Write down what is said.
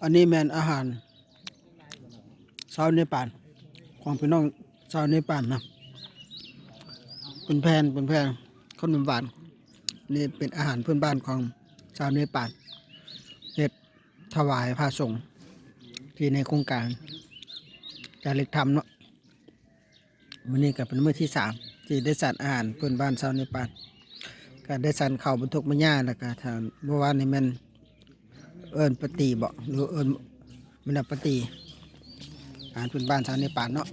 อันนี้แมนอาหารชาวเนปาลของพี่น้องชาวเนปาลนะเป็นแพนขนมหวานนี่เป็นอาหารพื้นบ้านของชาวเนปาลเฮ็ดถวายพระสงฆ์ที่ในโครงการจารึกธรรมเนาะมื้อนี้ก็เป็นมื้อที่3ที่ได้สั่นอาหารพื้นบ้านชาวเนปาลก็ได้สั่นข้าวบรรทุกมาย่าแล้วก็ทางเมื่อวานนี้แม่นเอิ้นปะตีบ่หรือเอิ้นมันนะปะตีอาหารพื้นบ้านชาวเนปาลเนาะ